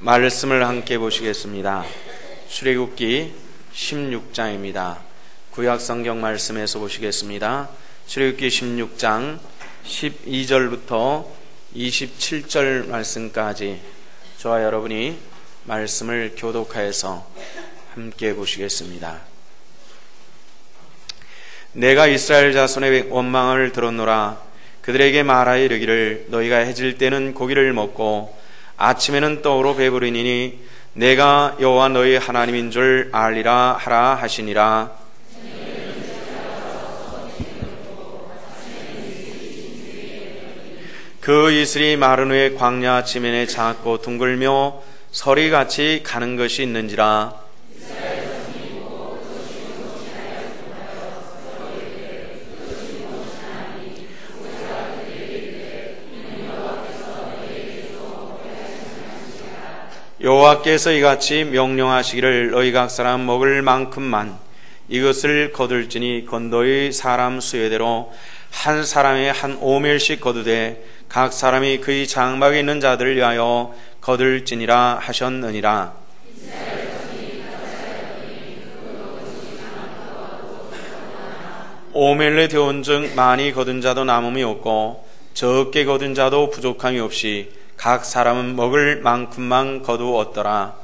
말씀을 함께 보시겠습니다. 출애굽기 16장입니다. 구약 성경 말씀에서 보시겠습니다. 출애굽기 16장 12절부터 27절 말씀까지 저와 여러분이 말씀을 교독하여서 함께 보시겠습니다. 내가 이스라엘 자손의 원망을 들었노라. 그들에게 말하여 이르기를 너희가 해질 때는 고기를 먹고 아침에는 떡으로 배부르니니 내가 여호와 너희 하나님인 줄 알리라 하라 하시니라. 그 이슬이 마른 후에 광야 지면에 작고 둥글며 서리같이 가는 것이 있는지라. 여호와께서 이같이 명령하시기를 너희 각 사람 먹을 만큼만 이것을 거둘지니 건도의 사람 수여대로 한 사람에 한 오멜씩 거두되 각 사람이 그의 장막에 있는 자들을 위하여 거둘지니라 하셨느니라. 오멜에 되온즉 많이 거둔 자도 남음이 없고 적게 거둔 자도 부족함이 없이 각 사람은 먹을 만큼만 거두었더라.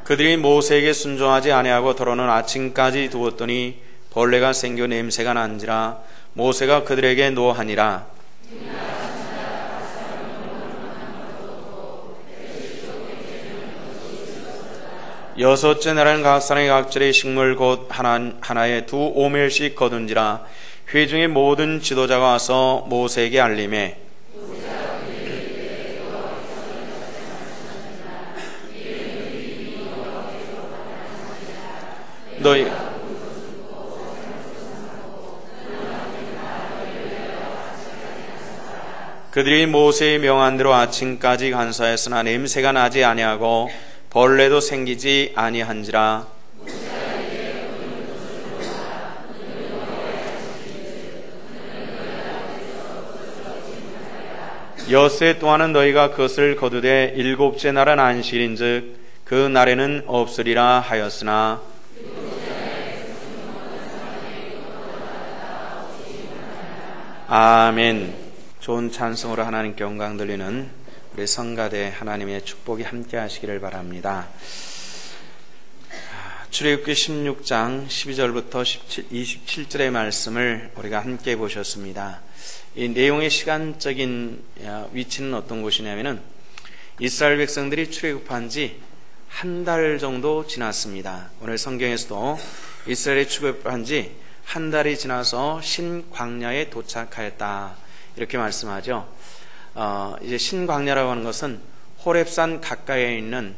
그들이 모세에게 순종하지 아니하고 더러는 아침까지 두었더니 벌레가 생겨 냄새가 난지라. 모세가 그들에게 노하니라. 여섯째 날은 각 사람의 각절의 식물 곧 하나에 두 오멜씩 거둔지라. 회중의 모든 지도자가 와서 모세에게 알림해 너희 그들이 모세의 명한대로 아침까지 간사했으나 냄새가 나지 아니하고 벌레도 생기지 아니한지라. 엿새 또한은 너희가 그것을 거두되 일곱째 날은 안식일인즉 그 날에는 없으리라 하였으나 아멘. 좋은 찬송으로 하나님께 영광 돌리는 우리 성가대 하나님의 축복이 함께 하시기를 바랍니다. 출애굽기 16장 12절부터 27절의 말씀을 우리가 함께 보셨습니다. 이 내용의 시간적인 위치는 어떤 곳이냐면은 이스라엘 백성들이 출애굽한 지 한 달 정도 지났습니다. 오늘 성경에서도 이스라엘이 출애굽한 지 한 달이 지나서 신광야에 도착하였다 이렇게 말씀하죠. 이제 신광야라고 하는 것은 호렙산 가까이에 있는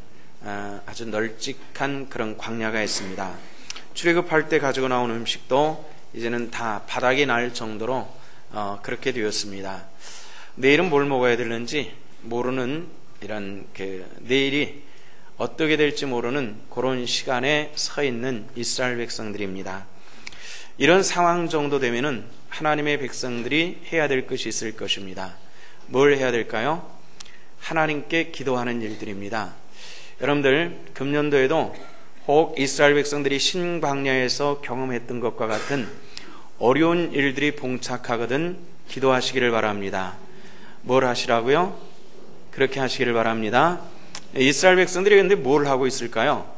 아주 널찍한 그런 광야가 있습니다. 출애굽할 때 가지고 나온 음식도 이제는 다 바닥이 날 정도로 그렇게 되었습니다. 내일은 뭘 먹어야 되는지 모르는 이런 내일이 어떻게 될지 모르는 그런 시간에 서 있는 이스라엘 백성들입니다. 이런 상황 정도 되면은 하나님의 백성들이 해야 될 것이 있을 것입니다. 뭘 해야 될까요? 하나님께 기도하는 일들입니다. 여러분들 금년도에도 혹 이스라엘 백성들이 신광야에서 경험했던 것과 같은 어려운 일들이 봉착하거든 기도하시기를 바랍니다. 뭘 하시라고요? 그렇게 하시기를 바랍니다. 이스라엘 백성들이 근데 뭘 하고 있을까요?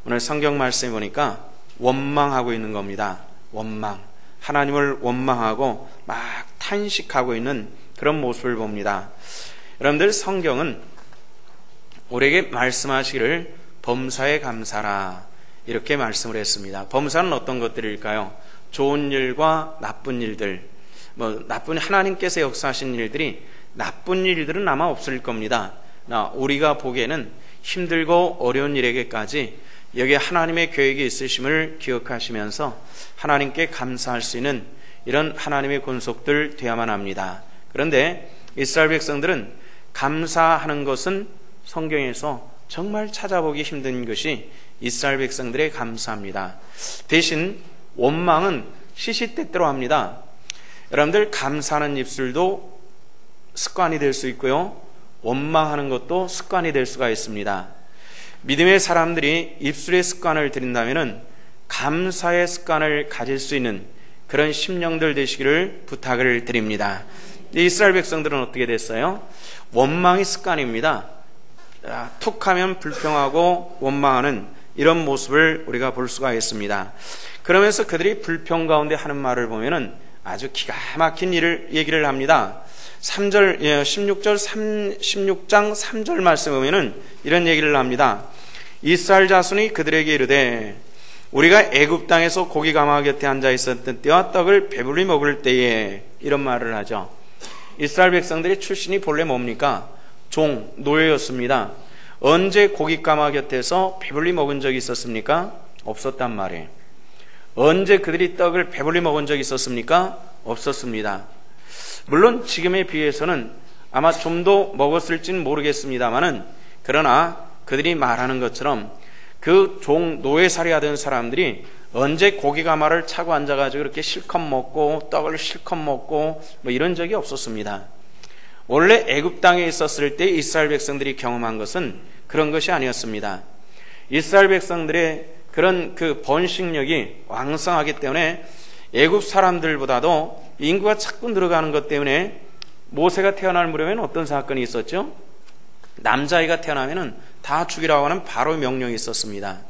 오늘 성경 말씀에 보니까 원망하고 있는 겁니다. 원망. 하나님을 원망하고 막 탄식하고 있는 그런 모습을 봅니다. 여러분들 성경은 우리에게 말씀하시기를 범사에 감사라 이렇게 말씀을 했습니다. 범사는 어떤 것들일까요? 좋은 일과 나쁜 일들, 나쁜 하나님께서 역사하신 일들이 나쁜 일들은 아마 없을 겁니다. 우리가 보기에는 힘들고 어려운 일에게까지 여기에 하나님의 계획이 있으심을 기억하시면서 하나님께 감사할 수 있는 이런 하나님의 권속들 되어야만 합니다. 그런데 이스라엘 백성들은 감사하는 것은 성경에서 정말 찾아보기 힘든 것이 이스라엘 백성들의 감사합니다. 대신 원망은 시시때때로 합니다. 여러분들 감사하는 입술도 습관이 될 수 있고요, 원망하는 것도 습관이 될 수가 있습니다. 믿음의 사람들이 입술의 습관을 들인다면 감사의 습관을 가질 수 있는 그런 심령들 되시기를 부탁을 드립니다. 이스라엘 백성들은 어떻게 됐어요? 원망이 습관입니다. 툭하면 불평하고 원망하는 이런 모습을 우리가 볼 수가 있습니다. 그러면서 그들이 불평 가운데 하는 말을 보면은 아주 기가 막힌 얘기를 합니다. 16장 3절 말씀 보면은 이런 얘기를 합니다. 이스라엘 자손이 그들에게 이르되 우리가 애굽 땅에서 고기 가마 곁에 앉아 있었던 때와 떡을 배불리 먹을 때에, 이런 말을 하죠. 이스라엘 백성들의 출신이 본래 뭡니까? 종, 노예였습니다. 언제 고기 가마 곁에서 배불리 먹은 적이 있었습니까? 없었단 말이에요. 언제 그들이 떡을 배불리 먹은 적이 있었습니까? 없었습니다. 물론 지금에 비해서는 아마 좀 더 먹었을지는 모르겠습니다만은, 그러나 그들이 말하는 것처럼 그 종 노예살이 하던 사람들이 언제 고기 가마를 차고 앉아가지고 이렇게 실컷 먹고 떡을 실컷 먹고 뭐 이런 적이 없었습니다. 원래 애굽 땅에 있었을 때 이스라엘 백성들이 경험한 것은 그런 것이 아니었습니다. 이스라엘 백성들의 그런 그 번식력이 왕성하기 때문에 애굽 사람들보다도 인구가 자꾸 늘어가는 것 때문에 모세가 태어날 무렵에는 어떤 사건이 있었죠? 남자아이가 태어나면은 다 죽이라고 하는 바로의 명령이 있었습니다.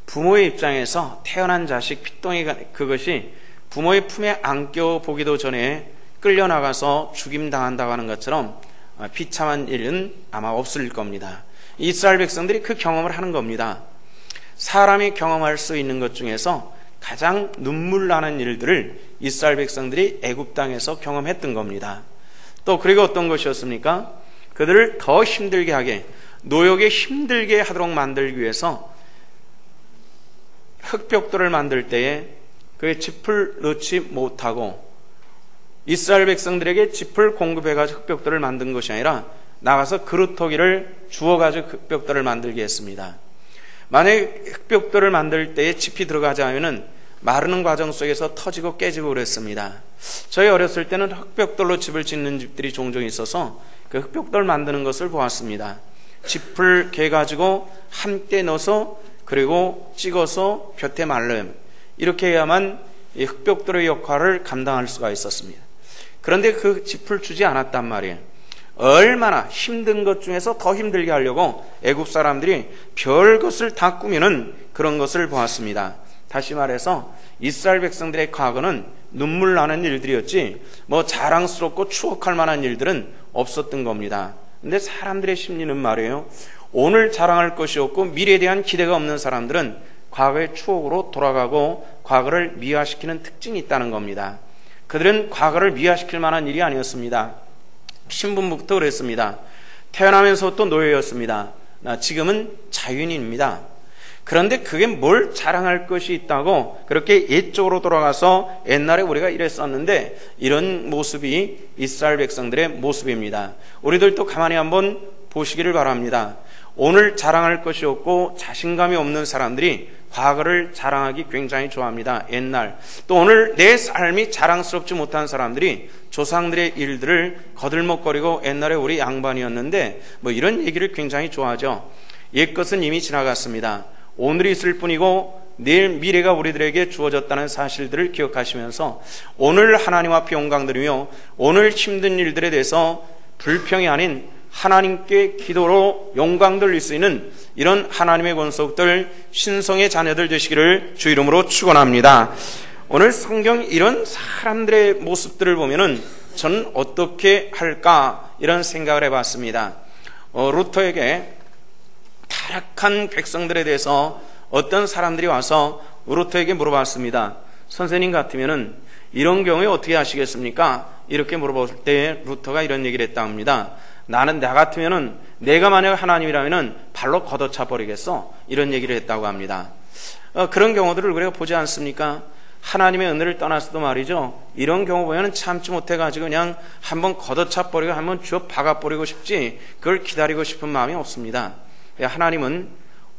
부모의 입장에서 태어난 자식 핏덩이가 그것이 부모의 품에 안겨 보기도 전에 끌려나가서 죽임당한다고 하는 것처럼 비참한 일은 아마 없을 겁니다. 이스라엘 백성들이 그 경험을 하는 겁니다. 사람이 경험할 수 있는 것 중에서 가장 눈물 나는 일들을 이스라엘 백성들이 애굽 땅에서 경험했던 겁니다. 또 그리고 어떤 것이었습니까? 그들을 더 힘들게 하게, 노역에 힘들게 하도록 만들기 위해서 흙벽돌을 만들 때에 그의 짚을 넣지 못하고 이스라엘 백성들에게 짚을 공급해가지고 흙벽돌을 만든 것이 아니라 나가서 그루터기를 주워가지고 흙벽돌을 만들게 했습니다. 만약에 흙벽돌을 만들 때에 짚이 들어가지 않으면 마르는 과정 속에서 터지고 깨지고 그랬습니다. 저희 어렸을 때는 흙벽돌로 집을 짓는 집들이 종종 있어서 그 흙벽돌 만드는 것을 보았습니다. 짚을 개가지고 함께 넣어서 그리고 찍어서 볕에 말려요. 이렇게 해야만 이 흙벽돌의 역할을 감당할 수가 있었습니다. 그런데 그 짚을 주지 않았단 말이에요. 얼마나 힘든 것 중에서 더 힘들게 하려고 애굽 사람들이 별것을 다 꾸미는 그런 것을 보았습니다. 다시 말해서 이스라엘 백성들의 과거는 눈물 나는 일들이었지 뭐 자랑스럽고 추억할 만한 일들은 없었던 겁니다. 근데 사람들의 심리는 말이에요. 오늘 자랑할 것이 없고 미래에 대한 기대가 없는 사람들은 과거의 추억으로 돌아가고 과거를 미화시키는 특징이 있다는 겁니다. 그들은 과거를 미화시킬 만한 일이 아니었습니다. 신분부터 그랬습니다. 태어나면서부터 노예였습니다. 지금은 자유인입니다. 그런데 그게 뭘 자랑할 것이 있다고 그렇게 옛적으로 돌아가서 옛날에 우리가 이랬었는데, 이런 모습이 이스라엘 백성들의 모습입니다. 우리들도 가만히 한번 보시기를 바랍니다. 오늘 자랑할 것이 없고 자신감이 없는 사람들이 과거를 자랑하기 굉장히 좋아합니다. 옛날. 또 오늘 내 삶이 자랑스럽지 못한 사람들이 조상들의 일들을 거들먹거리고 옛날에 우리 양반이었는데 뭐 이런 얘기를 굉장히 좋아하죠. 옛것은 이미 지나갔습니다. 오늘이 있을 뿐이고 내일 미래가 우리들에게 주어졌다는 사실들을 기억하시면서 오늘 하나님 앞에 영광드리며 오늘 힘든 일들에 대해서 불평이 아닌 하나님께 기도로 영광 돌릴 수 있는 이런 하나님의 권속들, 신성의 자녀들 되시기를 주 이름으로 축원합니다. 오늘 성경 이런 사람들의 모습들을 보면은 저는 어떻게 할까 이런 생각을 해봤습니다. 루터에게 타락한 백성들에 대해서 어떤 사람들이 와서 루터에게 물어봤습니다. 선생님 같으면은 이런 경우에 어떻게 하시겠습니까? 이렇게 물어볼 때 루터가 이런 얘기를 했다 합니다. 나는 나 같으면은 내가 만약 하나님이라면은 발로 걷어차 버리겠어. 이런 얘기를 했다고 합니다. 그런 경우들을 우리가 보지 않습니까? 하나님의 은혜를 떠나서도 말이죠. 이런 경우 보면은 참지 못해가지고 그냥 한번 걷어차 버리고 한번 주워 박아 버리고 싶지 그걸 기다리고 싶은 마음이 없습니다. 하나님은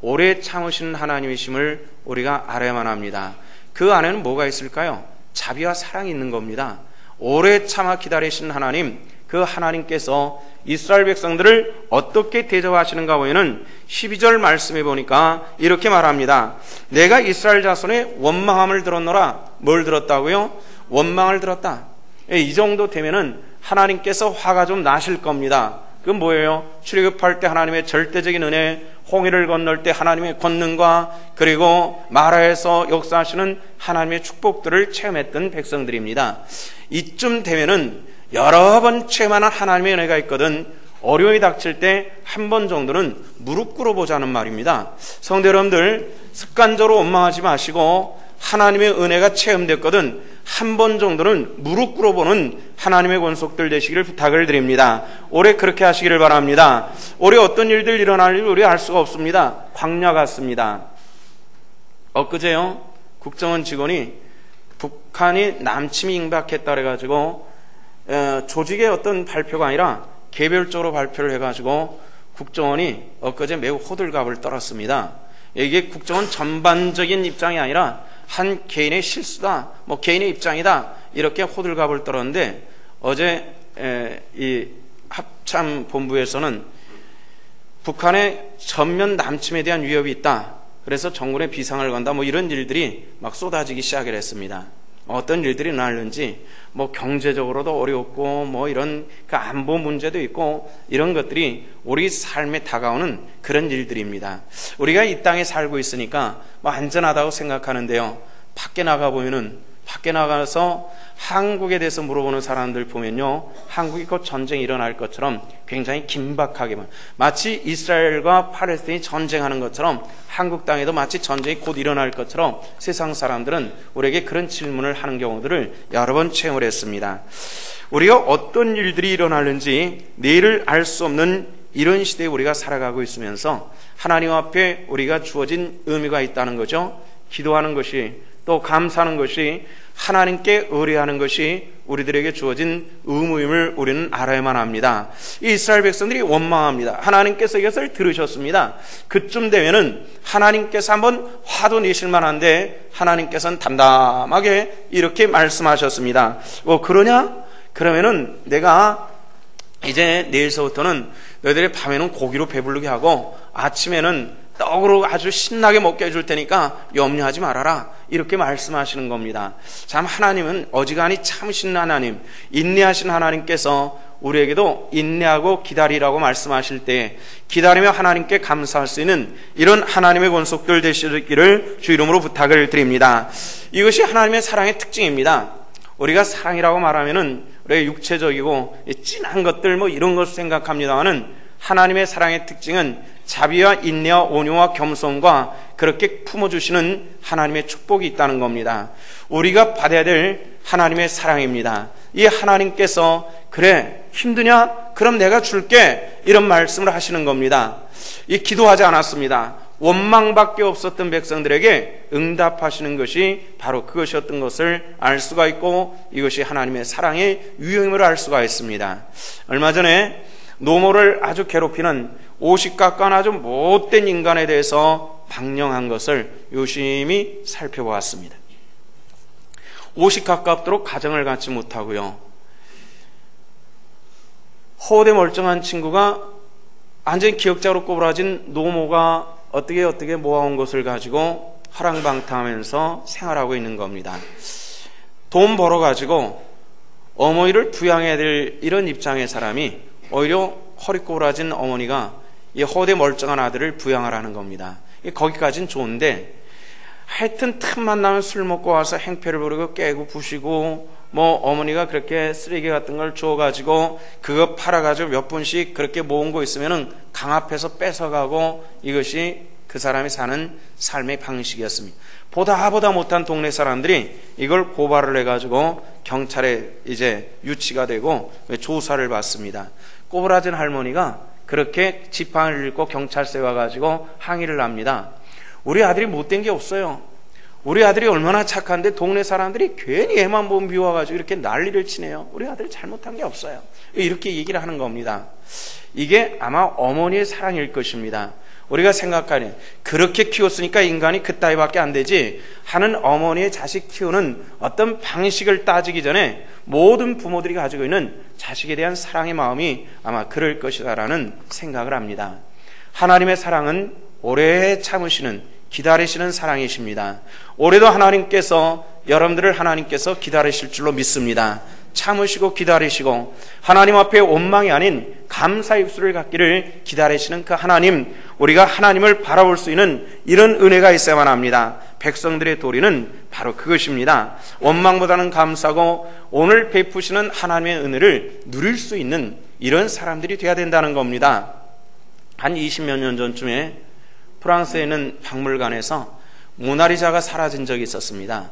오래 참으시는 하나님이심을 우리가 알아야만 합니다. 그 안에는 뭐가 있을까요? 자비와 사랑이 있는 겁니다. 오래 참아 기다리신 하나님, 그 하나님께서 이스라엘 백성들을 어떻게 대접하시는가 보이는 12절 말씀에 보니까 이렇게 말합니다. 내가 이스라엘 자손의 원망함을 들었노라. 뭘 들었다고요? 원망을 들었다. 이 정도 되면은 하나님께서 화가 좀 나실 겁니다. 그건 뭐예요? 출애굽할 때 하나님의 절대적인 은혜, 홍해를 건널 때 하나님의 권능과 그리고 마라에서 역사하시는 하나님의 축복들을 체험했던 백성들입니다. 이쯤 되면은 여러 번 체험하는 하나님의 은혜가 있거든 어려움이 닥칠 때 한 번 정도는 무릎 꿇어보자는 말입니다. 성도 여러분들, 습관적으로 원망하지 마시고 하나님의 은혜가 체험됐거든 한 번 정도는 무릎 꿇어보는 하나님의 권속들 되시기를 부탁을 드립니다. 올해 그렇게 하시기를 바랍니다. 올해 어떤 일들 일어날지 우리 알 수가 없습니다. 광야 같습니다. 엊그제요, 국정원 직원이 북한이 남침이 임박했다 그래가지고 조직의 어떤 발표가 아니라 개별적으로 발표를 해가지고 국정원이 엊그제 매우 호들갑을 떨었습니다. 이게 국정원 전반적인 입장이 아니라 한 개인의 실수다, 개인의 입장이다, 이렇게 호들갑을 떨었는데 어제 이 합참본부에서는 북한의 전면 남침에 대한 위협이 있다. 그래서 정군에 비상을 건다. 이런 일들이 막 쏟아지기 시작을 했습니다. 어떤 일들이 일어나는지 경제적으로도 어렵고 이런 그 안보 문제도 있고 이런 것들이 우리 삶에 다가오는 그런 일들입니다. 우리가 이 땅에 살고 있으니까 안전하다고 생각하는데요. 밖에 나가서 한국에 대해서 물어보는 사람들 보면요, 한국이 곧 전쟁이 일어날 것처럼 굉장히 긴박하게만, 마치 이스라엘과 팔레스타인이 전쟁하는 것처럼 한국 땅에도 마치 전쟁이 곧 일어날 것처럼 세상 사람들은 우리에게 그런 질문을 하는 경우들을 여러 번 체험을 했습니다. 우리가 어떤 일들이 일어나는지 내일을 알 수 없는 이런 시대에 우리가 살아가고 있으면서 하나님 앞에 우리가 주어진 의미가 있다는 거죠. 기도하는 것이, 또 감사하는 것이, 하나님께 의뢰하는 것이 우리들에게 주어진 의무임을 우리는 알아야만 합니다. 이 이스라엘 백성들이 원망합니다. 하나님께서 이것을 들으셨습니다. 그쯤 되면은 하나님께서 한번 화도 내실 만한데 하나님께서는 담담하게 이렇게 말씀하셨습니다. 그러냐? 그러면은 내가 이제 내일서부터는 너희들의 밤에는 고기로 배부르게 하고 아침에는 떡으로 아주 신나게 먹게 해줄 테니까 염려하지 말아라, 이렇게 말씀하시는 겁니다. 참 하나님은 어지간히 참으신 하나님, 인내하신 하나님께서 우리에게도 인내하고 기다리라고 말씀하실 때 기다리며 하나님께 감사할 수 있는 이런 하나님의 권속들 되시기를 주 이름으로 부탁을 드립니다. 이것이 하나님의 사랑의 특징입니다. 우리가 사랑이라고 말하면은 우리가 육체적이고 진한 것들 이런 것을 생각합니다만은 하나님의 사랑의 특징은 자비와 인내와 온유와 겸손과 그렇게 품어주시는 하나님의 축복이 있다는 겁니다. 우리가 받아야 될 하나님의 사랑입니다. 이 하나님께서 그래 힘드냐? 그럼 내가 줄게, 이런 말씀을 하시는 겁니다. 이 기도하지 않았습니다. 원망밖에 없었던 백성들에게 응답하시는 것이 바로 그것이었던 것을 알 수가 있고 이것이 하나님의 사랑의 유형임을 알 수가 있습니다. 얼마 전에 노모를 아주 괴롭히는 오십각관 아주 못된 인간에 대해서 망령한 것을 유심히 살펴보았습니다. 오십가깝도록 가정을 갖지 못하고요, 허우대 멀쩡한 친구가 완전히 기억자로 꼬부라진 노모가 어떻게 모아온 것을 가지고 하랑방탕하면서 생활하고 있는 겁니다. 돈 벌어가지고 어머니를 부양해야 될 이런 입장의 사람이 오히려 허리 꼬부라진 어머니가 이 허우대 멀쩡한 아들을 부양하라는 겁니다. 거기까지는 좋은데 하여튼 틈만 나면 술 먹고 와서 행패를 부리고 깨고 부시고 어머니가 그렇게 쓰레기 같은 걸 주워가지고 그거 팔아가지고 몇 분씩 그렇게 모은 거 있으면은 강 앞에서 뺏어가고, 이것이 그 사람이 사는 삶의 방식이었습니다. 보다 못한 동네 사람들이 이걸 고발을 해가지고 경찰에 이제 유치가 되고 조사를 받습니다. 꼬부라진 할머니가 그렇게 지팡이를 읽고 경찰서에 와가지고 항의를 합니다. 우리 아들이 못된 게 없어요. 우리 아들이 얼마나 착한데 동네 사람들이 괜히 애만 보면 미워가지고 이렇게 난리를 치네요. 우리 아들이 잘못한 게 없어요. 이렇게 얘기를 하는 겁니다. 이게 아마 어머니의 사랑일 것입니다. 우리가 생각하는 그렇게 키웠으니까 인간이 그따위밖에 안 되지 하는 어머니의 자식 키우는 어떤 방식을 따지기 전에 모든 부모들이 가지고 있는 자식에 대한 사랑의 마음이 아마 그럴 것이다라는 생각을 합니다. 하나님의 사랑은 오래 참으시는 기다리시는 사랑이십니다. 올해도 하나님께서 여러분들을 하나님께서 기다리실 줄로 믿습니다. 참으시고 기다리시고 하나님 앞에 원망이 아닌 감사 입술을 갖기를 기다리시는 그 하나님, 우리가 하나님을 바라볼 수 있는 이런 은혜가 있어야만 합니다. 백성들의 도리는 바로 그것입니다. 원망보다는 감사고 오늘 베푸시는 하나님의 은혜를 누릴 수 있는 이런 사람들이 돼야 된다는 겁니다. 한 20몇 년 전쯤에 프랑스에 있는 박물관에서 모나리자가 사라진 적이 있었습니다.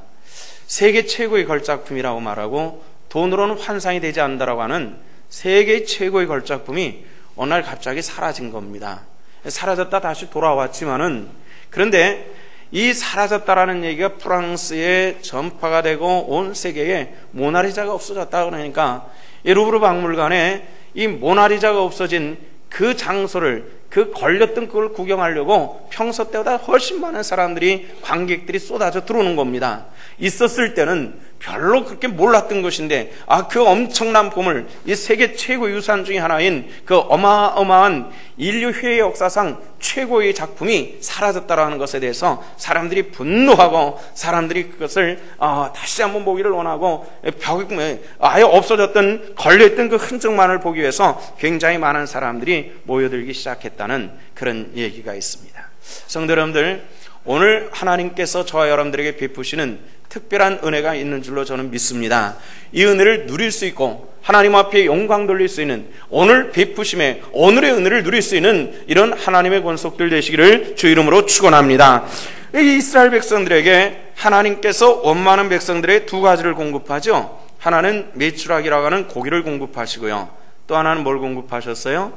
세계 최고의 걸작품이라고 말하고 돈으로는 환상이 되지 않는다라고 하는 세계 최고의 걸작품이 어느 날 갑자기 사라진 겁니다. 사라졌다 다시 돌아왔지만은, 그런데 이 사라졌다라는 얘기가 프랑스에 전파가 되고 온 세계에 모나리자가 없어졌다 그러니까 이 루브르 박물관에 이 모나리자가 없어진 그 장소를, 그 걸렸던 그걸 구경하려고 평소 때보다 훨씬 많은 사람들이, 관객들이 쏟아져 들어오는 겁니다. 있었을 때는 별로 그렇게 몰랐던 것인데, 그 엄청난 보물, 이 세계 최고 유산 중에 하나인 그 어마어마한 인류 회의 역사상 최고의 작품이 사라졌다라는 것에 대해서 사람들이 분노하고, 사람들이 그것을 다시 한번 보기를 원하고, 아예 없어졌던, 걸려있던 그 흔적만을 보기 위해서 굉장히 많은 사람들이 모여들기 시작했다는 그런 얘기가 있습니다. 성도 여러분들, 오늘 하나님께서 저와 여러분들에게 베푸시는 특별한 은혜가 있는 줄로 저는 믿습니다. 이 은혜를 누릴 수 있고 하나님 앞에 영광 돌릴 수 있는, 오늘 베푸심에 오늘의 은혜를 누릴 수 있는 이런 하나님의 권속들 되시기를 주 이름으로 축원합니다. 이 이스라엘 백성들에게 하나님께서 원망하는 백성들의 두 가지를 공급하죠. 하나는 메추라기라고 하는 고기를 공급하시고요, 또 하나는 뭘 공급하셨어요?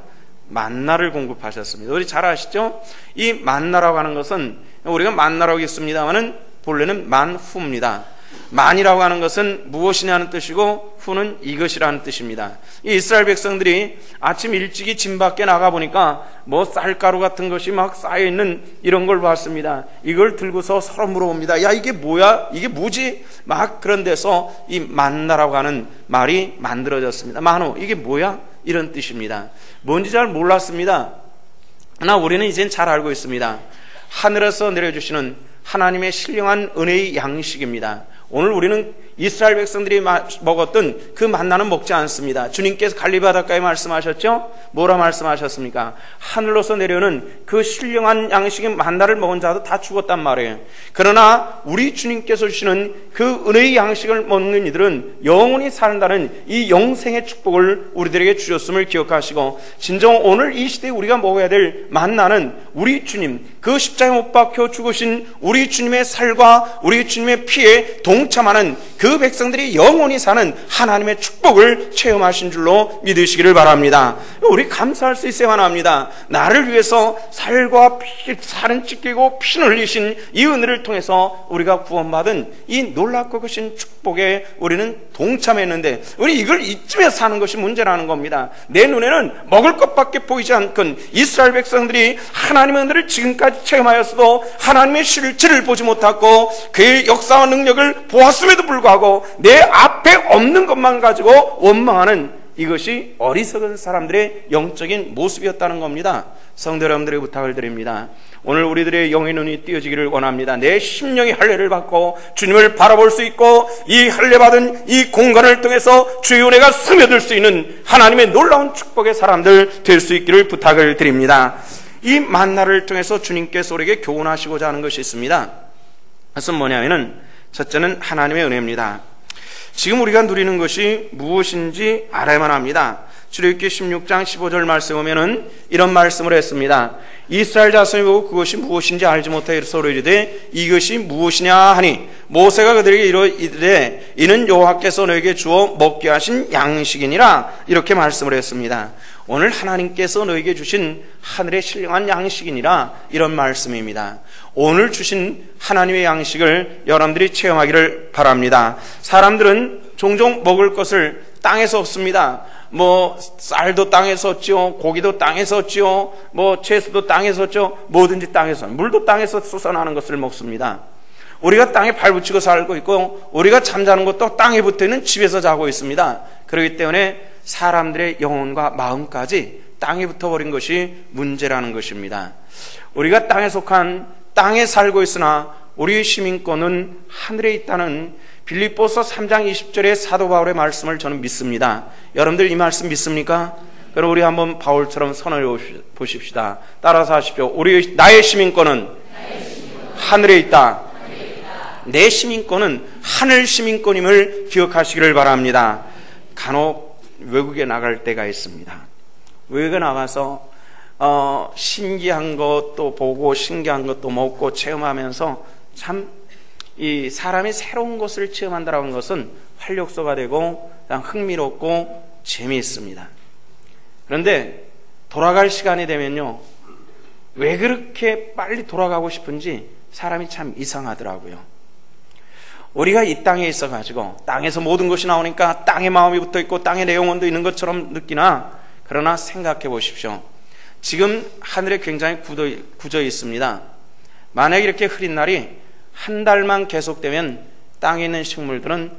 만나를 공급하셨습니다. 우리 잘 아시죠? 이 만나라고 하는 것은, 우리가 만나라고 했습니다마는 본래는 만후입니다. 만이라고 하는 것은 무엇이냐는 뜻이고 후는 이것이라는 뜻입니다. 이 이스라엘 백성들이 아침 일찍이 진 밖에 나가보니까 뭐 쌀가루 같은 것이 막 쌓여있는 이런 걸 봤습니다. 이걸 들고서 서로 물어봅니다. 야, 이게 뭐야? 이게 뭐지? 막 그런 데서 이 만나라고 하는 말이 만들어졌습니다. 만호, 이게 뭐야? 이런 뜻입니다. 뭔지 잘 몰랐습니다. 그러나 우리는 이젠 잘 알고 있습니다. 하늘에서 내려주시는 하나님의 신령한 은혜의 양식입니다. 오늘 우리는 이스라엘 백성들이 먹었던 그 만나는 먹지 않습니다. 주님께서 갈릴리 바닷가에 말씀하셨죠? 뭐라 말씀하셨습니까? 하늘로서 내려오는 그 신령한 양식의 만나를 먹은 자도 다 죽었단 말이에요. 그러나 우리 주님께서 주시는 그 은혜의 양식을 먹는 이들은 영원히 산다는 이 영생의 축복을 우리들에게 주셨음을 기억하시고, 진정 오늘 이 시대에 우리가 먹어야 될 만나는 우리 주님, 그 십자가에 못 박혀 죽으신 우리 주님의 살과 우리 주님의 피에 동참하는 그 백성들이 영원히 사는 하나님의 축복을 체험하신 줄로 믿으시기를 바랍니다. 우리 감사할 수 있어야만 합니다. 나를 위해서 살과 살은 찢기고 피는 흘리신 이 은혜를 통해서 우리가 구원받은 이 놀랍고 크신 축복에 우리는 동참했는데, 우리 이걸 이쯤에서 사는 것이 문제라는 겁니다. 내 눈에는 먹을 것밖에 보이지 않건 이스라엘 백성들이 하나님의 은혜를 지금까지 체험하였어도 하나님의 실체를 보지 못하고 그의 역사와 능력을 보았음에도 불구하고 내 앞에 없는 것만 가지고 원망하는, 이것이 어리석은 사람들의 영적인 모습이었다는 겁니다. 성도 여러분들의 부탁을 드립니다. 오늘 우리들의 영의 눈이 띄어지기를 원합니다. 내 심령이 할례를 받고 주님을 바라볼 수 있고, 이 할례 받은 이 공간을 통해서 주의 은혜가 스며들 수 있는 하나님의 놀라운 축복의 사람들 될 수 있기를 부탁을 드립니다. 이 만나를 통해서 주님께서 우리에게 교훈하시고자 하는 것이 있습니다. 그것은 뭐냐면은, 첫째는 하나님의 은혜입니다. 지금 우리가 누리는 것이 무엇인지 알아야만 합니다. 출애굽기 16장 15절 말씀 보면은 이런 말씀을 했습니다. 이스라엘 자손이 보고 그것이 무엇인지 알지 못하여 서로 이르되 이것이 무엇이냐 하니 모세가 그들에게 이르되 이는 여호와께서 너에게 주어 먹게 하신 양식이니라, 이렇게 말씀을 했습니다. 오늘 하나님께서 너에게 주신 하늘의 신령한 양식이니라, 이런 말씀입니다. 오늘 주신 하나님의 양식을 여러분들이 체험하기를 바랍니다. 사람들은 종종 먹을 것을 땅에서 얻습니다. 쌀도 땅에서 얻죠, 고기도 땅에서 얻죠, 채소도 땅에서 얻죠, 뭐든지 땅에서, 물도 땅에서 솟아나는 것을 먹습니다. 우리가 땅에 발 붙이고 살고 있고, 우리가 잠자는 것도 땅에 붙어 있는 집에서 자고 있습니다. 그렇기 때문에 사람들의 영혼과 마음까지 땅에 붙어버린 것이 문제라는 것입니다. 우리가 땅에 속한, 땅에 살고 있으나 우리의 시민권은 하늘에 있다는 빌립보서 3장 20절의 사도 바울의 말씀을 저는 믿습니다. 여러분들 이 말씀 믿습니까? 그럼 우리 한번 바울처럼 선언해 보십시다. 따라서 하십시오. 나의 시민권은 하늘에 있다. 내 시민권은 하늘 시민권임을 기억하시기를 바랍니다. 간혹 외국에 나갈 때가 있습니다. 외국에 나가서 신기한 것도 보고 신기한 것도 먹고 체험하면서 참 이 사람이 새로운 것을 체험한다는 것은 활력소가 되고 흥미롭고 재미있습니다. 그런데 돌아갈 시간이 되면요, 왜 그렇게 빨리 돌아가고 싶은지 사람이 참 이상하더라고요. 우리가 이 땅에 있어가지고 땅에서 모든 것이 나오니까 땅에 마음이 붙어있고 땅에 내 영혼도 있는 것처럼 느끼나, 그러나 생각해 보십시오. 지금 하늘에 굉장히 굳어 있습니다. 만약에 이렇게 흐린 날이 한 달만 계속되면 땅에 있는 식물들은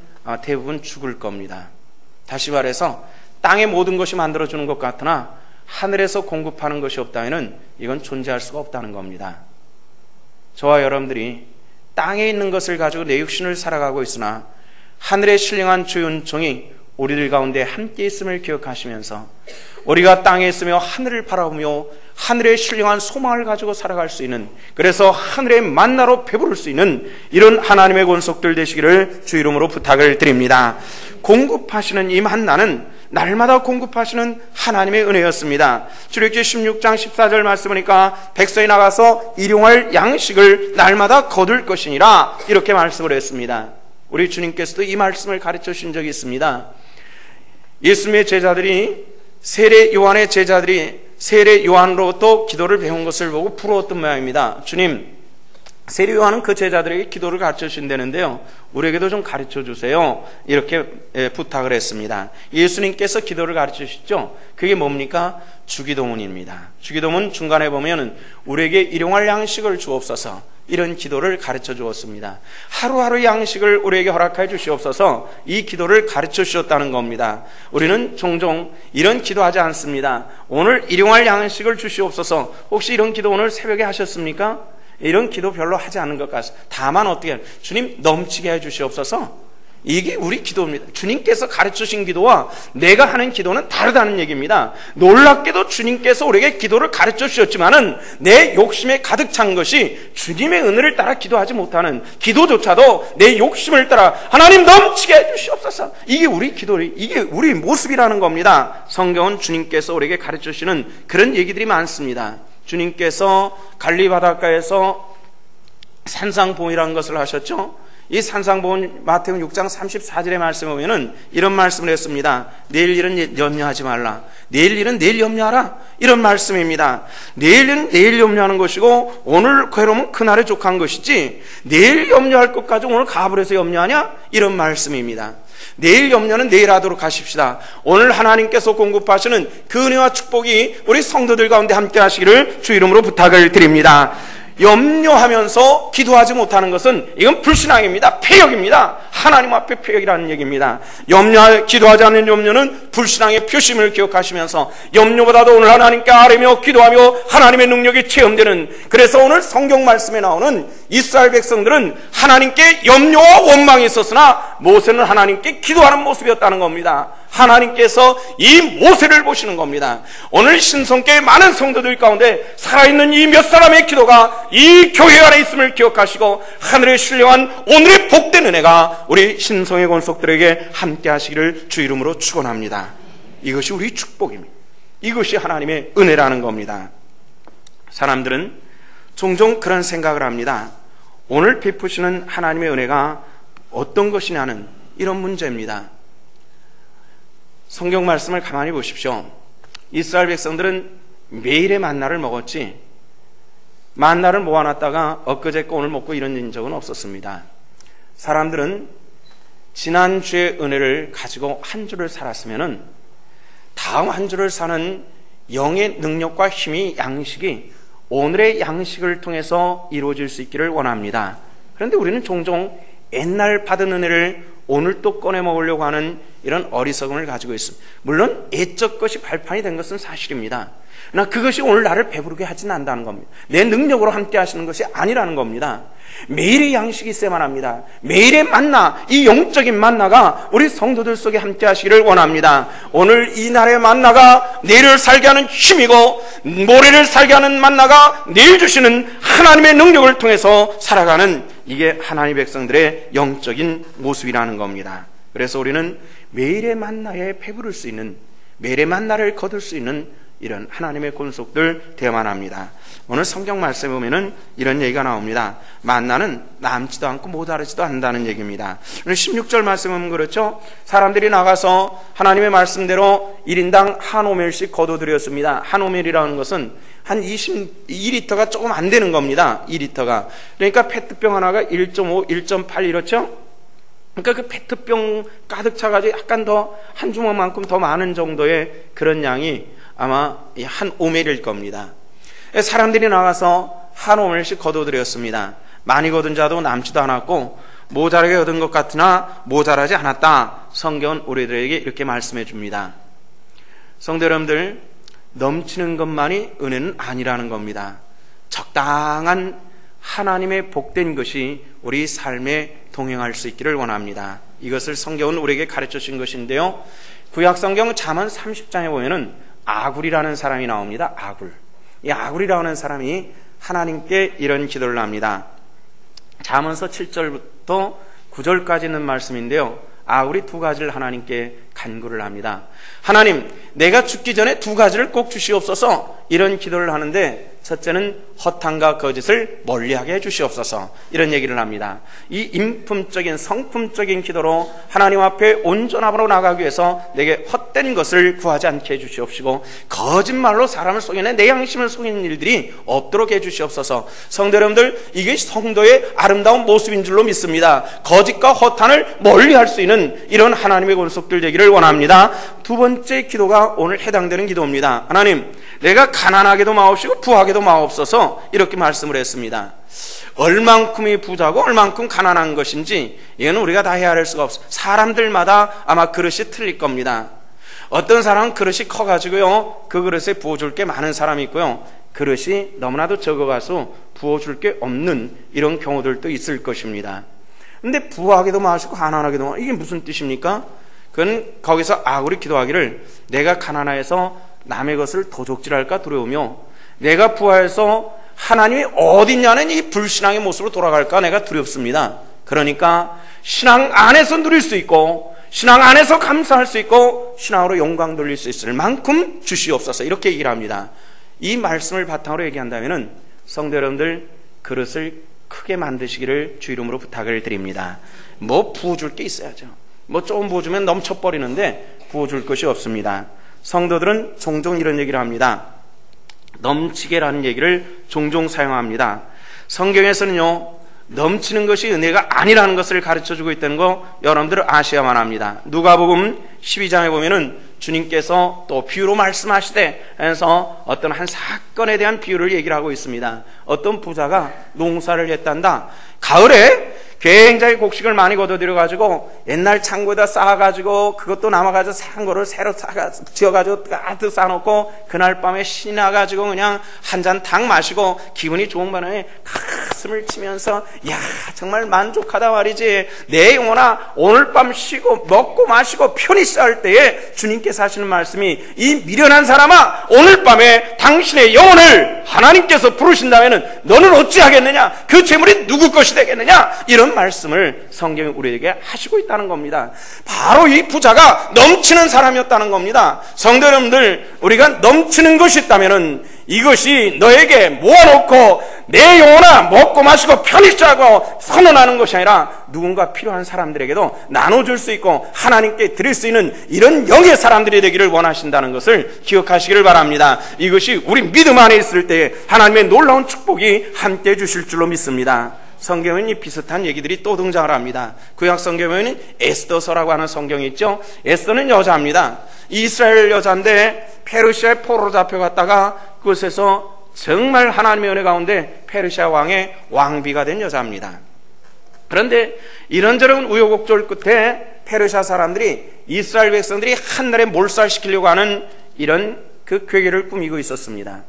대부분 죽을 겁니다. 다시 말해서 땅의 모든 것이 만들어주는 것 같으나 하늘에서 공급하는 것이 없다면 이건 존재할 수가 없다는 겁니다. 저와 여러분들이 땅에 있는 것을 가지고 내 육신을 살아가고 있으나 하늘의 신령한 주의 은총이 우리들 가운데 함께 있음을 기억하시면서 우리가 땅에 있으며 하늘을 바라보며 하늘의 신령한 소망을 가지고 살아갈 수 있는, 그래서 하늘의 만나로 배부를 수 있는 이런 하나님의 권속들 되시기를 주 이름으로 부탁을 드립니다. 공급하시는 이 만나는 날마다 공급하시는 하나님의 은혜였습니다. 출애굽기 16장 14절 말씀하니까 백성이 나가서 일용할 양식을 날마다 거둘 것이니라, 이렇게 말씀을 했습니다. 우리 주님께서도 이 말씀을 가르쳐 주신 적이 있습니다. 예수님의 제자들이, 세례 요한의 제자들이 세례 요한으로부터 기도를 배운 것을 보고 부러웠던 모양입니다. 주님, 세례 요한은 그 제자들에게 기도를 가르쳐 주신다는데요, 우리에게도 좀 가르쳐 주세요, 이렇게 부탁을 했습니다. 예수님께서 기도를 가르쳐 주시죠. 그게 뭡니까? 주기도문입니다. 주기도문 중간에 보면 우리에게 일용할 양식을 주옵소서, 이런 기도를 가르쳐 주었습니다. 하루하루 양식을 우리에게 허락해 주시옵소서, 이 기도를 가르쳐 주셨다는 겁니다. 우리는 종종 이런 기도하지 않습니다. 오늘 일용할 양식을 주시옵소서. 혹시 이런 기도 오늘 새벽에 하셨습니까? 이런 기도 별로 하지 않는 것 같습니다. 다만 어떻게 해요? 주님 넘치게 해 주시옵소서. 이게 우리 기도입니다. 주님께서 가르치신 기도와 내가 하는 기도는 다르다는 얘기입니다. 놀랍게도 주님께서 우리에게 기도를 가르쳐 주셨지만은 내 욕심에 가득 찬 것이 주님의 은혜를 따라 기도하지 못하는 기도조차도 내 욕심을 따라 하나님 넘치게 해 주시옵소서, 이게 우리 기도, 이게 우리 모습이라는 겁니다. 성경은 주님께서 우리에게 가르쳐 주시는 그런 얘기들이 많습니다. 주님께서 갈릴리 바닷가에서 산상보훈이라는 것을 하셨죠. 이 산상보훈 마태복음 6장 34절의 말씀에 보면은 이런 말씀을 했습니다. 내일 일은 염려하지 말라. 내일 일은 내일 염려하라. 이런 말씀입니다. 내일은 내일 염려하는 것이고 오늘 괴로움은 그날에 족한 것이지 내일 염려할 것까지 오늘 가불해서 염려하냐? 이런 말씀입니다. 내일 염려는 내일 하도록 하십시다. 오늘 하나님께서 공급하시는 그 은혜와 축복이 우리 성도들 가운데 함께 하시기를 주 이름으로 부탁을 드립니다. 염려하면서 기도하지 못하는 것은 이건 불신앙입니다. 폐역입니다. 하나님 앞에 폐역이라는 얘기입니다. 기도하지 않는 염려는 불신앙의 표심을 기억하시면서 염려보다도 오늘 하나님께 아뢰며 기도하며 하나님의 능력이 체험되는, 그래서 오늘 성경 말씀에 나오는 이스라엘 백성들은 하나님께 염려와 원망이 있었으나 모세는 하나님께 기도하는 모습이었다는 겁니다. 하나님께서 이 모세를 보시는 겁니다. 오늘 신성교회 많은 성도들 가운데 살아있는 이 몇 사람의 기도가 이 교회 안에 있음을 기억하시고 하늘의 신령한 오늘의 복된 은혜가 우리 신성의 권속들에게 함께 하시기를 주 이름으로 축원합니다. 이것이 우리 축복입니다. 이것이 하나님의 은혜라는 겁니다. 사람들은 종종 그런 생각을 합니다. 오늘 베푸시는 하나님의 은혜가 어떤 것이냐는 이런 문제입니다. 성경 말씀을 가만히 보십시오. 이스라엘 백성들은 매일의 만나를 먹었지 만나를 모아놨다가 엊그제 거 오늘 먹고 이런 적은 없었습니다. 사람들은 지난주의 은혜를 가지고 한 주를 살았으면은 다음 한 주를 사는 영의 능력과 힘이 양식이 오늘의 양식을 통해서 이루어질 수 있기를 원합니다. 그런데 우리는 종종 옛날 받은 은혜를 오늘 또 꺼내 먹으려고 하는 이런 어리석음을 가지고 있습니다. 물론 옛적 것이 발판이 된 것은 사실입니다. 그러나 그것이 오늘 나를 배부르게 하지는 않는다는 겁니다. 내 능력으로 함께 하시는 것이 아니라는 겁니다. 매일의 양식이 있어야만 합니다. 매일의 만나, 이 영적인 만나가 우리 성도들 속에 함께 하시기를 원합니다. 오늘 이 날의 만나가 내일을 살게 하는 힘이고 모레를 살게 하는 만나가 내일 주시는 하나님의 능력을 통해서 살아가는 이게 하나님의 백성들의 영적인 모습이라는 겁니다. 그래서 우리는 매일의 만나에 배부를 수 있는, 매일의 만나를 거둘 수 있는 이런 하나님의 권속들 되어야만 합니다. 오늘 성경 말씀에 보면은 이런 얘기가 나옵니다. 만나는 남지도 않고 모자라지도 않는다는 얘기입니다. 오늘 16절 말씀은 그렇죠. 사람들이 나가서 하나님의 말씀대로 1인당 한 오멜씩 거둬들였습니다. 한 오멜이라는 것은 한 2리터가 조금 안 되는 겁니다. 2리터가. 그러니까 페트병 하나가 1.5, 1.8 이렇죠. 그러니까 그 페트병 가득 차가지고 약간 더 한 주먹만큼 더 많은 정도의 그런 양이 아마 한 오멜일 겁니다. 사람들이 나가서 한 오멜씩 거둬들였습니다. 많이 거둔 자도 남지도 않았고 모자라게 얻은 것 같으나 모자라지 않았다. 성경은 우리들에게 이렇게 말씀해 줍니다. 성도 여러분들, 넘치는 것만이 은혜는 아니라는 겁니다. 적당한 하나님의 복된 것이 우리 삶에 동행할 수 있기를 원합니다. 이것을 성경은 우리에게 가르쳐 주신 것인데요. 구약 성경 잠언 30장에 보면은 아굴이라는 사람이 나옵니다. 아굴. 이 아굴이라는 사람이 하나님께 이런 기도를 합니다. 잠언서 7절부터 9절까지 있는 말씀인데요. 아굴이 두 가지를 하나님께 간구를 합니다. 하나님, 내가 죽기 전에 두 가지를 꼭 주시옵소서. 이런 기도를 하는데 첫째는 허탄과 거짓을 멀리하게 해주시옵소서. 이런 얘기를 합니다. 이 인품적인 성품적인 기도로 하나님 앞에 온전함으로 나가기 위해서 내게 헛된 것을 구하지 않게 해주시옵시고 거짓말로 사람을 속이는 내 양심을 속이는 일들이 없도록 해주시옵소서. 성도 여러분들, 이게 성도의 아름다운 모습인 줄로 믿습니다. 거짓과 허탄을 멀리할 수 있는 이런 하나님의 권속들 되기를 원합니다. 두 번째 기도가 오늘 해당되는 기도입니다. 하나님, 내가 가난하게도 마옵시고 부하게도 마옵소서. 이렇게 말씀을 했습니다. 얼만큼이 부자고 얼만큼 가난한 것인지 이거는 우리가 다 헤아릴 수가 없어요. 사람들마다 아마 그릇이 틀릴 겁니다. 어떤 사람은 그릇이 커가지고요, 그 그릇에 부어줄 게 많은 사람이 있고요, 그릇이 너무나도 적어가서 부어줄 게 없는 이런 경우들도 있을 것입니다. 근데 부하게도 마시고 가난하게도 마시고 이게 무슨 뜻입니까? 그건 거기서 아굴이 기도하기를 내가 가난해서 남의 것을 도적질할까 두려우며 내가 부하해서 하나님이 어딨냐는 이 불신앙의 모습으로 돌아갈까 내가 두렵습니다. 그러니까 신앙 안에서 누릴 수 있고 신앙 안에서 감사할 수 있고 신앙으로 영광 돌릴 수 있을 만큼 주시옵소서. 이렇게 얘기를 합니다. 이 말씀을 바탕으로 얘기한다면 성도 여러분들, 그릇을 크게 만드시기를 주 이름으로 부탁을 드립니다. 뭐 부어줄 게 있어야죠. 뭐 조금 부어주면 넘쳐버리는데 부어줄 것이 없습니다. 성도들은 종종 이런 얘기를 합니다. 넘치게라는 얘기를 종종 사용합니다. 성경에서는요, 넘치는 것이 은혜가 아니라는 것을 가르쳐주고 있다는 거 여러분들 아셔야만 합니다. 누가복음 12장에 보면은 주님께서 또 비유로 말씀하시되 해서 어떤 한 사건에 대한 비유를 얘기를 하고 있습니다. 어떤 부자가 농사를 했단다. 가을에 굉장히 곡식을 많이 거둬들여가지고 옛날 창고에다 쌓아가지고 그것도 남아가지고 산 거를 새로 지어가지고 가득 쌓아놓고 그날 밤에 신이 나가지고 그냥 한 잔 탕 마시고 기분이 좋은 반면에 가슴을 치면서 야 정말 만족하다 말이지. 내 영혼아 오늘 밤 쉬고 먹고 마시고 편히 쌀 때에 주님께서 하시는 말씀이 이 미련한 사람아 오늘 밤에 당신의 영혼을 하나님께서 부르신다면 너는 어찌하겠느냐? 그 재물이 누구 것이 되겠느냐? 이런 말씀을 성경이 우리에게 하시고 있다는 겁니다. 바로 이 부자가 넘치는 사람이었다는 겁니다. 성도 여러분들, 우리가 넘치는 것이 있다면 이것이 너에게 모아놓고 내 영혼아 먹고 마시고 편히 자고 선언하는 것이 아니라 누군가 필요한 사람들에게도 나눠줄 수 있고 하나님께 드릴 수 있는 이런 영의 사람들이 되기를 원하신다는 것을 기억하시기를 바랍니다. 이것이 우리 믿음 안에 있을 때 하나님의 놀라운 축복이 함께 주실 줄로 믿습니다. 성경에는 이 비슷한 얘기들이 또 등장을 합니다. 구약 성경에는 에스더서라고 하는 성경이 있죠. 에스더는 여자입니다. 이스라엘 여자인데 페르시아의 포로로 잡혀갔다가 그곳에서 정말 하나님의 은혜 가운데 페르시아 왕의 왕비가 된 여자입니다. 그런데 이런저런 우여곡절 끝에 페르시아 사람들이 이스라엘 백성들이 한날에 몰살시키려고 하는 이런 그 괴계를 꾸미고 있었습니다.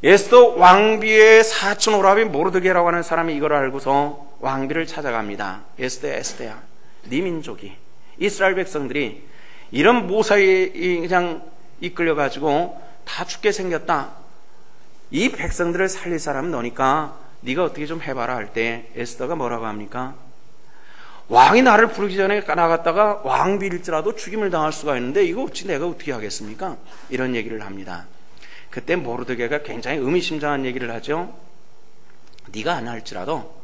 에스더 왕비의 사촌 오라비 모르드게라고 하는 사람이 이걸 알고서 왕비를 찾아갑니다. 에스더야, 네 민족이 이스라엘 백성들이 이런 모사에 그냥 이끌려가지고 다 죽게 생겼다. 이 백성들을 살릴 사람은 너니까 네가 어떻게 좀 해봐라 할 때 에스더가 뭐라고 합니까? 왕이 나를 부르기 전에 나갔다가 왕비일지라도 죽임을 당할 수가 있는데 이거 어찌 내가 어떻게 하겠습니까? 이런 얘기를 합니다. 그때 모르드게가 굉장히 의미심장한 얘기를 하죠. 네가 안 할지라도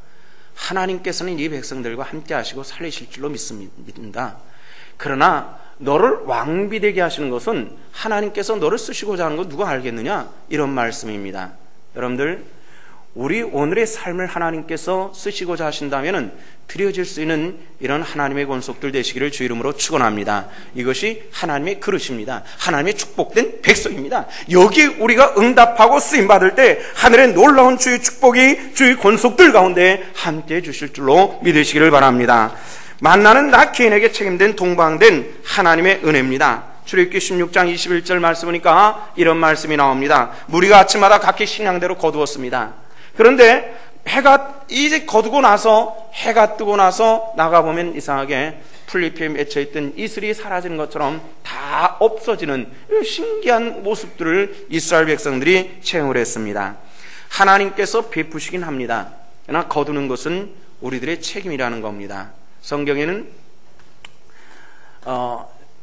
하나님께서는 이 백성들과 함께 하시고 살리실 줄로 믿습니다. 그러나 너를 왕비 되게 하시는 것은 하나님께서 너를 쓰시고자 하는 거 누가 알겠느냐? 이런 말씀입니다. 여러분들, 우리 오늘의 삶을 하나님께서 쓰시고자 하신다면 드려질 수 있는 이런 하나님의 권속들 되시기를 주 이름으로 축원합니다. 이것이 하나님의 그릇입니다. 하나님의 축복된 백성입니다. 여기 우리가 응답하고 쓰임받을 때 하늘의 놀라운 주의 축복이 주의 권속들 가운데 함께해 주실 줄로 믿으시기를 바랍니다. 만나는 나 개인에게 책임된 동방된 하나님의 은혜입니다. 출애굽기 16장 21절 말씀 보니까 이런 말씀이 나옵니다. 무리가 아침마다 각기 식량대로 거두었습니다. 그런데 해가 이제 거두고 나서 해가 뜨고 나서 나가보면 이상하게 풀잎에 맺혀있던 이슬이 사라지는 것처럼 다 없어지는 신기한 모습들을 이스라엘 백성들이 체험을 했습니다. 하나님께서 베푸시긴 합니다. 그러나 거두는 것은 우리들의 책임이라는 겁니다. 성경에는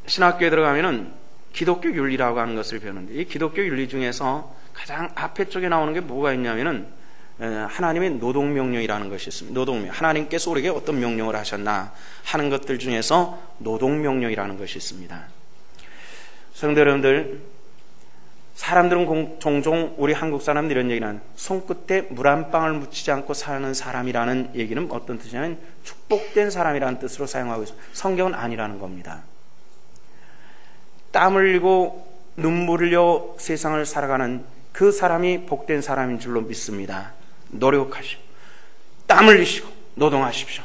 신학교에 들어가면은 기독교 윤리라고 하는 것을 배우는데 이 기독교 윤리 중에서 가장 앞에 쪽에 나오는 게 뭐가 있냐면은 하나님의 노동명령이라는 것이 있습니다. 노동명. 하나님께서 우리에게 어떤 명령을 하셨나 하는 것들 중에서 노동명령이라는 것이 있습니다. 성도 여러분들, 사람들은 종종 우리 한국 사람들 이런 얘기를 하는 손끝에 물 한 방울 묻히지 않고 사는 사람이라는 얘기는 어떤 뜻이냐면 축복된 사람이라는 뜻으로 사용하고 있습니다. 성경은 아니라는 겁니다. 땀 흘리고 눈물 흘려 세상을 살아가는 그 사람이 복된 사람인 줄로 믿습니다. 노력하시고 땀 흘리시고 노동하십시오.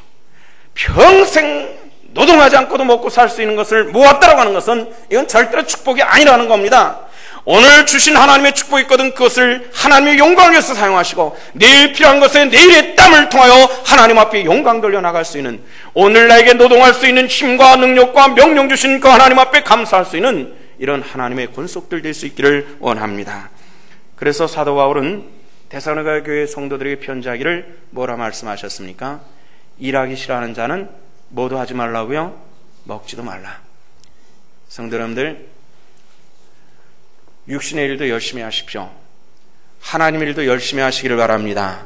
평생 노동하지 않고도 먹고 살 수 있는 것을 모았다라고 하는 것은 이건 절대로 축복이 아니라는 겁니다. 오늘 주신 하나님의 축복이 있거든 그것을 하나님의 영광을 위해서 사용하시고 내일 필요한 것에 내일의 땀을 통하여 하나님 앞에 영광 돌려 나갈 수 있는, 오늘 나에게 노동할 수 있는 힘과 능력과 명령 주신 그 하나님 앞에 감사할 수 있는 이런 하나님의 권속들 될 수 있기를 원합니다. 그래서 사도 바울은 데살로니가 교회 성도들에게 편지하기를 뭐라 말씀하셨습니까? 일하기 싫어하는 자는 뭐도 하지 말라고요? 먹지도 말라. 성도 여러분들, 육신의 일도 열심히 하십시오. 하나님의 일도 열심히 하시기를 바랍니다.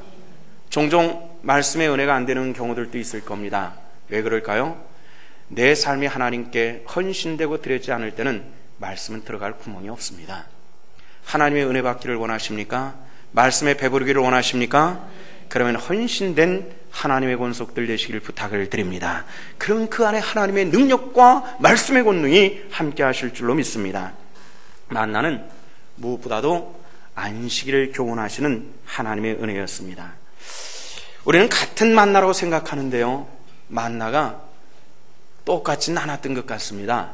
종종 말씀의 은혜가 안 되는 경우들도 있을 겁니다. 왜 그럴까요? 내 삶이 하나님께 헌신되고 드려지지 않을 때는 말씀은 들어갈 구멍이 없습니다. 하나님의 은혜 받기를 원하십니까? 말씀에 배부르기를 원하십니까? 그러면 헌신된 하나님의 권속들 되시기를 부탁을 드립니다. 그럼 그 안에 하나님의 능력과 말씀의 권능이 함께 하실 줄로 믿습니다. 만나는 무엇보다도 안식일을 교훈하시는 하나님의 은혜였습니다. 우리는 같은 만나라고 생각하는데요, 만나가 똑같지는 않았던 것 같습니다.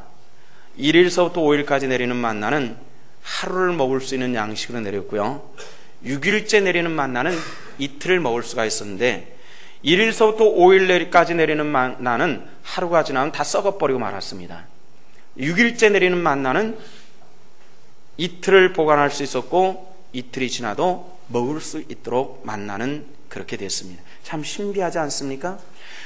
1일서부터 5일까지 내리는 만나는 하루를 먹을 수 있는 양식으로 내렸고요, 6일째 내리는 만나는 이틀을 먹을 수가 있었는데 1일서부터 5일까지 내리는 만나는 하루가 지나면 다 썩어버리고 말았습니다. 6일째 내리는 만나는 이틀을 보관할 수 있었고 이틀이 지나도 먹을 수 있도록 만나는 그렇게 됐습니다. 참 신비하지 않습니까?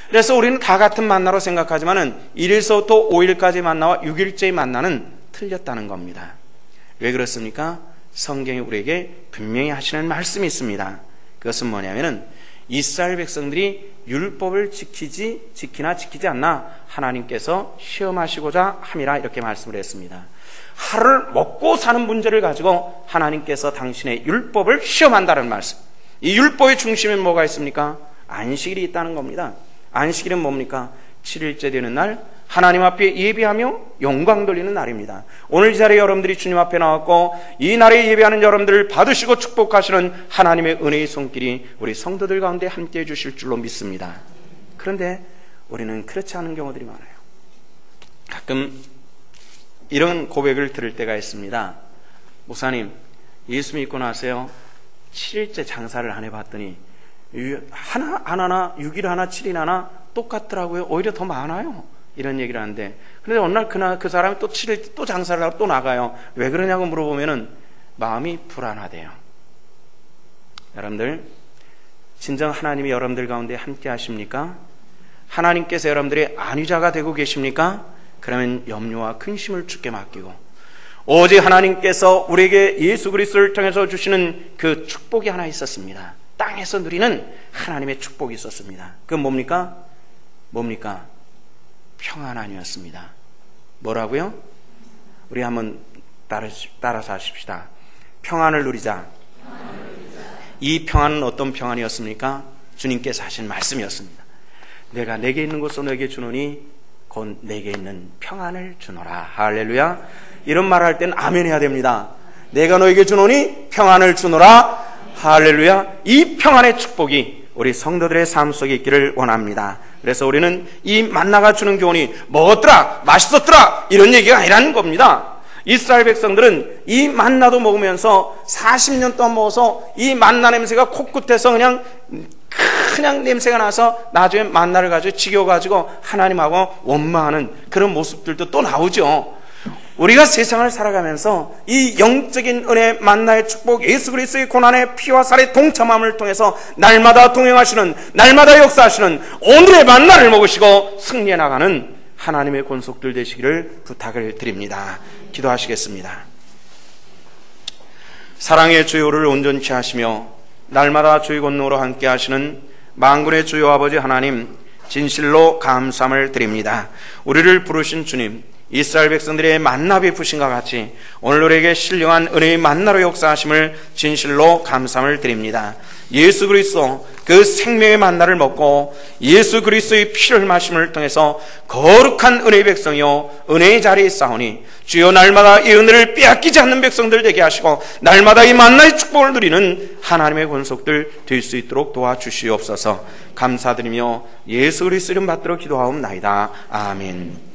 그래서 우리는 다 같은 만나로 생각하지만 1일서부터 5일까지 만나와 6일째의 만나는 틀렸다는 겁니다. 왜 그렇습니까? 성경이 우리에게 분명히 하시는 말씀이 있습니다. 그것은 뭐냐면은 이스라엘 백성들이 율법을 지키나 지키지 않나 하나님께서 시험하시고자 함이라 이렇게 말씀을 했습니다. 하루를 먹고 사는 문제를 가지고 하나님께서 당신의 율법을 시험한다는 말씀. 이 율법의 중심에 뭐가 있습니까? 안식일이 있다는 겁니다. 안식일은 뭡니까? 7일째 되는 날 하나님 앞에 예배하며 영광 돌리는 날입니다. 오늘 이 자리에 여러분들이 주님 앞에 나왔고 이 날에 예배하는 여러분들을 받으시고 축복하시는 하나님의 은혜의 손길이 우리 성도들 가운데 함께해 주실 줄로 믿습니다. 그런데 우리는 그렇지 않은 경우들이 많아요. 가끔 이런 고백을 들을 때가 있습니다. 목사님, 예수 믿고 나서요 7일째 장사를 안 해봤더니 하나나 6일 하나 7일 하나 똑같더라고요. 오히려 더 많아요. 이런 얘기를 하는데, 그런데 어느 날 그 사람이 또 7일 또 장사를 하고 또 나가요. 왜 그러냐고 물어보면은 마음이 불안하대요. 여러분들, 진정 하나님이 여러분들 가운데 함께 하십니까? 하나님께서 여러분들의 안위자가 되고 계십니까? 그러면 염려와 근심을 주께 맡기고 오직 하나님께서 우리에게 예수 그리스도를 통해서 주시는 그 축복이 하나 있었습니다. 땅에서 누리는 하나님의 축복이 있었습니다. 그건 뭡니까? 평안 아니었습니다. 뭐라고요? 우리 한번 따라서 하십시다. 평안을 누리자. 이 평안은 어떤 평안이었습니까? 주님께서 하신 말씀이었습니다. 내가 내게 있는 것으로 내게 주노니 곧 내게 있는 평안을 주노라. 할렐루야. 이런 말을 할 때는 아멘 해야 됩니다. 내가 너에게 주노니 평안을 주노라. 할렐루야. 이 평안의 축복이 우리 성도들의 삶 속에 있기를 원합니다. 그래서 우리는 이 만나가 주는 교훈이 먹었더라, 맛있었더라 이런 얘기가 아니라는 겁니다. 이스라엘 백성들은 이 만나도 먹으면서 40년 동안 먹어서 이 만나 냄새가 코끝에서 그냥 냄새가 나서 나중에 만나를 가지고 지겨워가지고 하나님하고 원망하는 그런 모습들도 또 나오죠. 우리가 세상을 살아가면서 이 영적인 은혜, 만나의 축복, 예수 그리스도의 고난의 피와 살의 동참함을 통해서 날마다 동행하시는, 날마다 역사하시는 오늘의 만나를 먹으시고 승리해 나가는 하나님의 권속들 되시기를 부탁을 드립니다. 기도하시겠습니다. 사랑의 주요를 온전치 하시며 날마다 주의 권능으로 함께 하시는 만군의 주요 아버지 하나님, 진실로 감사함을 드립니다. 우리를 부르신 주님, 이스라엘 백성들의 만나 베푸신과 같이 오늘 우리에게 신령한 은혜의 만나로 역사하심을 진실로 감사함을 드립니다. 예수 그리스도 그 생명의 만나를 먹고 예수 그리스도의 피를 마심을 통해서 거룩한 은혜의 백성이요 은혜의 자리에 있사오니 주여 날마다 이 은혜를 빼앗기지 않는 백성들 되게 하시고 날마다 이 만나의 축복을 누리는 하나님의 권속들 될 수 있도록 도와주시옵소서. 감사드리며 예수 그리스도 이름 받들어 기도하옵나이다. 아멘.